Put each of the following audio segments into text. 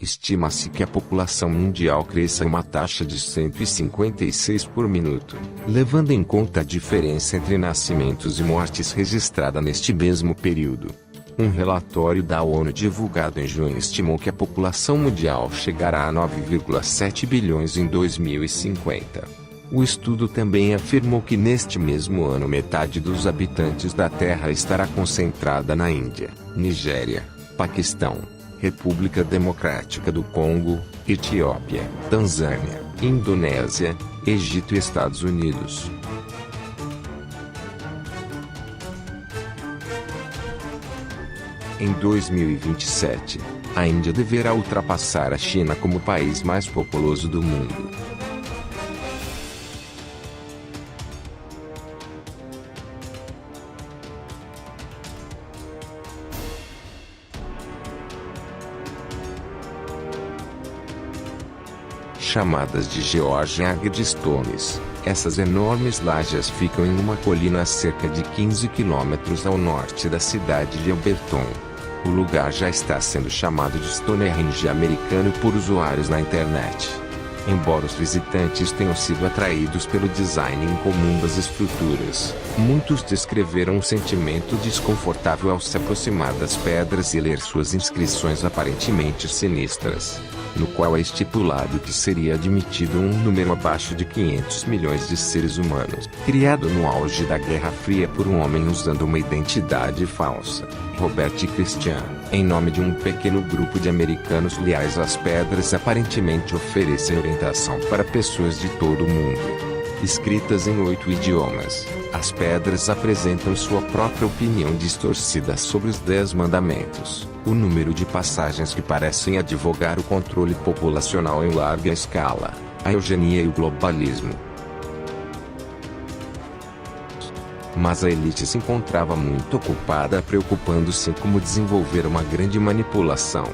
Estima-se que a população mundial cresça a uma taxa de 156 por minuto, levando em conta a diferença entre nascimentos e mortes registrada neste mesmo período. Um relatório da ONU divulgado em junho estimou que a população mundial chegará a 9,7 bilhões em 2050. O estudo também afirmou que neste mesmo ano metade dos habitantes da Terra estará concentrada na Índia, Nigéria, Paquistão, República Democrática do Congo, Etiópia, Tanzânia, Indonésia, Egito e Estados Unidos. Em 2027, a Índia deverá ultrapassar a China como o país mais populoso do mundo. Chamadas de Georgian Stones, essas enormes lajes ficam em uma colina a cerca de 15 quilômetros ao norte da cidade de Alberton. O lugar já está sendo chamado de Stonehenge americano por usuários na internet. Embora os visitantes tenham sido atraídos pelo design incomum das estruturas, muitos descreveram um sentimento desconfortável ao se aproximar das pedras e ler suas inscrições aparentemente sinistras, no qual é estipulado que seria admitido um número abaixo de 500 milhões de seres humanos, criado no auge da Guerra Fria por um homem usando uma identidade falsa, Robert Christian, em nome de um pequeno grupo de americanos leais às pedras. Aparentemente oferecem orientação para pessoas de todo o mundo. Escritas em 8 idiomas, as pedras apresentam sua própria opinião distorcida sobre os 10 mandamentos, o número de passagens que parecem advogar o controle populacional em larga escala, a eugenia e o globalismo. Mas a elite se encontrava muito ocupada preocupando-se em como desenvolver uma grande manipulação.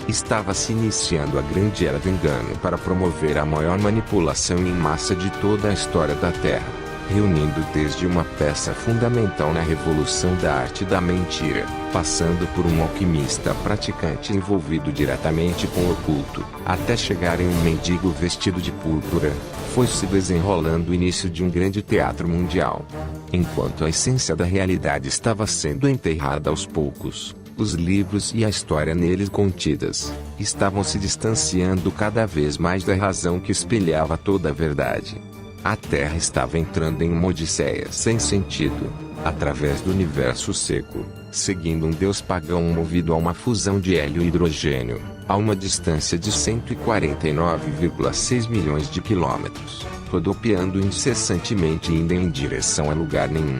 Estava se iniciando a grande era do engano para promover a maior manipulação em massa de toda a história da Terra, reunindo desde uma peça fundamental na revolução da arte da mentira, passando por um alquimista praticante envolvido diretamente com o oculto, até chegar em um mendigo vestido de púrpura. Foi-se desenrolando o início de um grande teatro mundial. Enquanto a essência da realidade estava sendo enterrada aos poucos, os livros e a história neles contidas estavam se distanciando cada vez mais da razão que espelhava toda a verdade. A Terra estava entrando em uma odisseia sem sentido, através do universo seco, seguindo um deus pagão movido a uma fusão de hélio e hidrogênio, a uma distância de 149,6 milhões de quilômetros, rodopiando incessantemente indo em direção a lugar nenhum.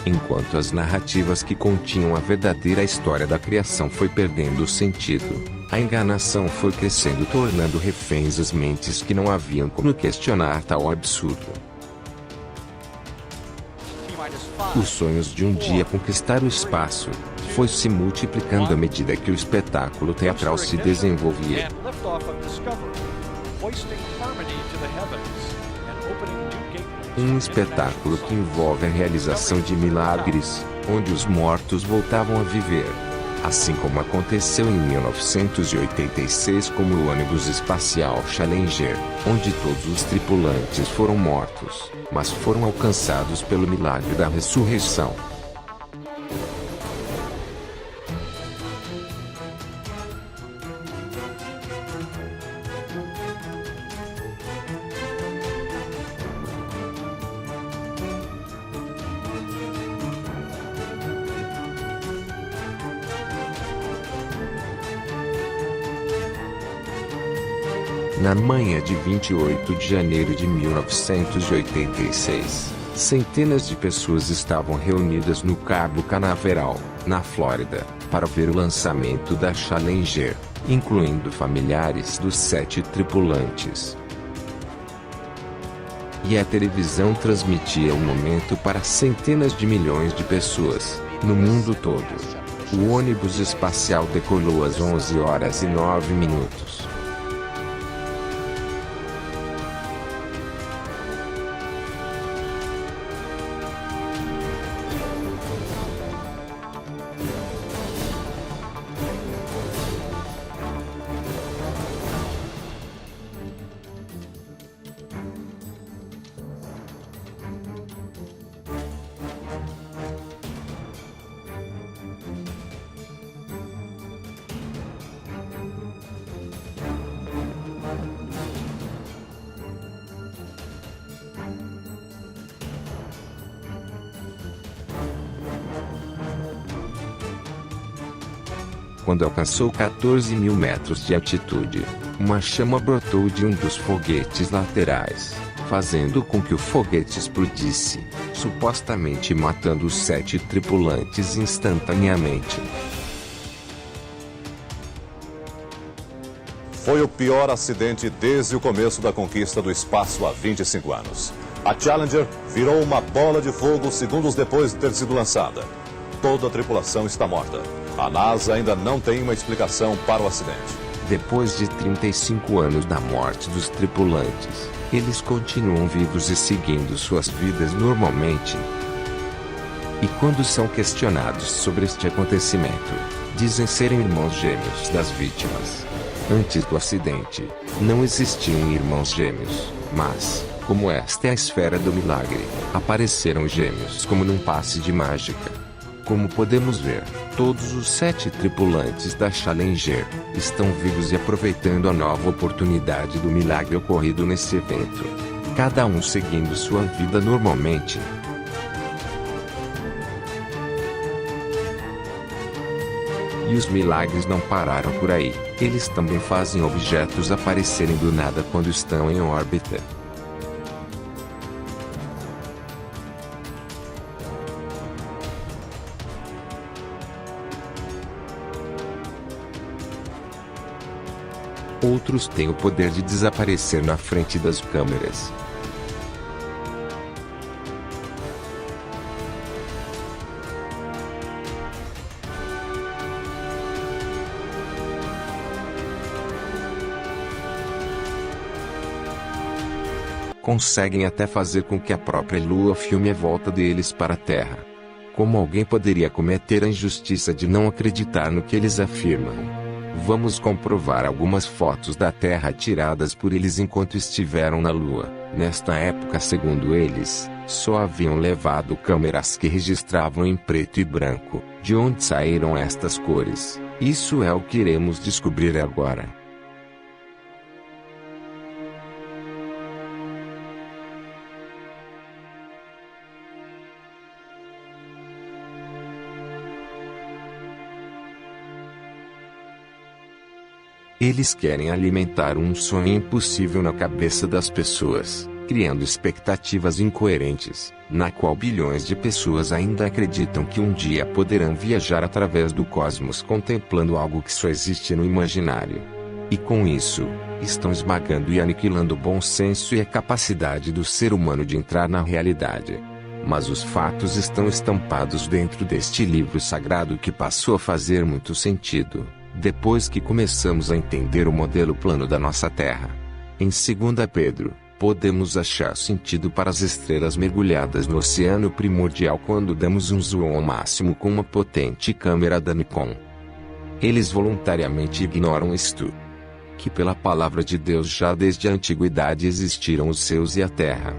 Enquanto as narrativas que continham a verdadeira história da criação foi perdendo o sentido, a enganação foi crescendo, tornando reféns as mentes que não haviam como questionar tal absurdo. Os sonhos de um dia conquistar o espaço foi se multiplicando à medida que o espetáculo teatral se desenvolvia. Um espetáculo que envolve a realização de milagres, onde os mortos voltavam a viver. Assim como aconteceu em 1986 com o ônibus espacial Challenger, onde todos os tripulantes foram mortos, mas foram alcançados pelo milagre da ressurreição. Na manhã de 28 de janeiro de 1986, centenas de pessoas estavam reunidas no Cabo Canaveral, na Flórida, para ver o lançamento da Challenger, incluindo familiares dos 7 tripulantes. E a televisão transmitia o momento para centenas de milhões de pessoas, no mundo todo. O ônibus espacial decolou às 11h09. quando alcançou 14 mil metros de altitude, uma chama brotou de um dos foguetes laterais, fazendo com que o foguete explodisse, supostamente matando os 7 tripulantes instantaneamente. Foi o pior acidente desde o começo da conquista do espaço há 25 anos. A Challenger virou uma bola de fogo segundos depois de ter sido lançada. Toda a tripulação está morta. A NASA ainda não tem uma explicação para o acidente. Depois de 35 anos da morte dos tripulantes, eles continuam vivos e seguindo suas vidas normalmente. E quando são questionados sobre este acontecimento, dizem serem irmãos gêmeos das vítimas. Antes do acidente, não existiam irmãos gêmeos, mas, como esta é a esfera do milagre, apareceram gêmeos como num passe de mágica. Como podemos ver, todos os 7 tripulantes da Challenger estão vivos e aproveitando a nova oportunidade do milagre ocorrido nesse evento. Cada um seguindo sua vida normalmente. E os milagres não pararam por aí. Eles também fazem objetos aparecerem do nada quando estão em órbita. Outros têm o poder de desaparecer na frente das câmeras. Conseguem até fazer com que a própria Lua filme a volta deles para a Terra. Como alguém poderia cometer a injustiça de não acreditar no que eles afirmam? Vamos comprovar algumas fotos da Terra tiradas por eles enquanto estiveram na Lua. Nesta época, segundo eles, só haviam levado câmeras que registravam em preto e branco. De onde saíram estas cores? Isso é o que iremos descobrir agora. Eles querem alimentar um sonho impossível na cabeça das pessoas, criando expectativas incoerentes, na qual bilhões de pessoas ainda acreditam que um dia poderão viajar através do cosmos contemplando algo que só existe no imaginário. E com isso, estão esmagando e aniquilando o bom senso e a capacidade do ser humano de entrar na realidade. Mas os fatos estão estampados dentro deste livro sagrado que passou a fazer muito sentido depois que começamos a entender o modelo plano da nossa Terra. Em 2 Pedro, podemos achar sentido para as estrelas mergulhadas no oceano primordial quando damos um zoom ao máximo com uma potente câmera da Nikon. Eles voluntariamente ignoram isto. Que pela palavra de Deus já desde a antiguidade existiram os céus e a terra.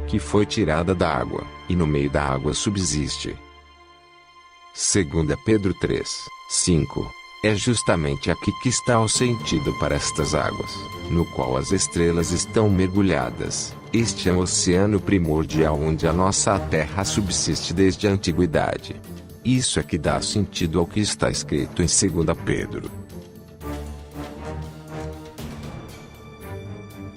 Que foi tirada da água, e no meio da água subsiste. 2 Pedro 3, 5. É justamente aqui que está o sentido para estas águas, no qual as estrelas estão mergulhadas. Este é o oceano primordial onde a nossa Terra subsiste desde a antiguidade. Isso é que dá sentido ao que está escrito em 2 Pedro.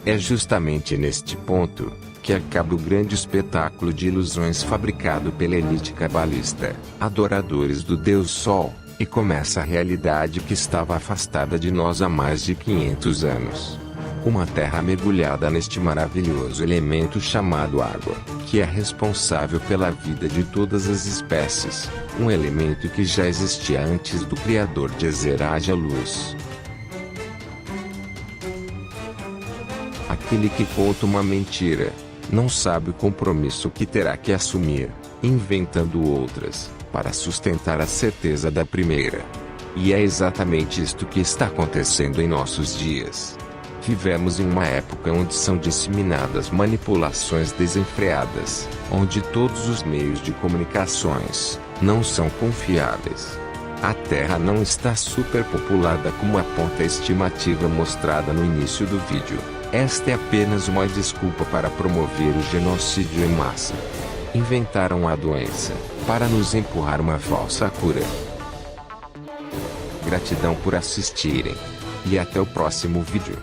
É justamente neste ponto que acaba o grande espetáculo de ilusões fabricado pela elite cabalista, adoradores do Deus Sol. E começa a realidade que estava afastada de nós há mais de 500 anos. Uma terra mergulhada neste maravilhoso elemento chamado água, que é responsável pela vida de todas as espécies, um elemento que já existia antes do Criador dizer haja luz. Aquele que conta uma mentira, não sabe o compromisso que terá que assumir, inventando outras para sustentar a certeza da primeira. E é exatamente isto que está acontecendo em nossos dias. Vivemos em uma época onde são disseminadas manipulações desenfreadas, onde todos os meios de comunicações não são confiáveis. A Terra não está superpopulada como aponta a estimativa mostrada no início do vídeo. Esta é apenas uma desculpa para promover o genocídio em massa. Inventaram a doença para nos empurrar uma falsa cura. Gratidão por assistirem. E até o próximo vídeo.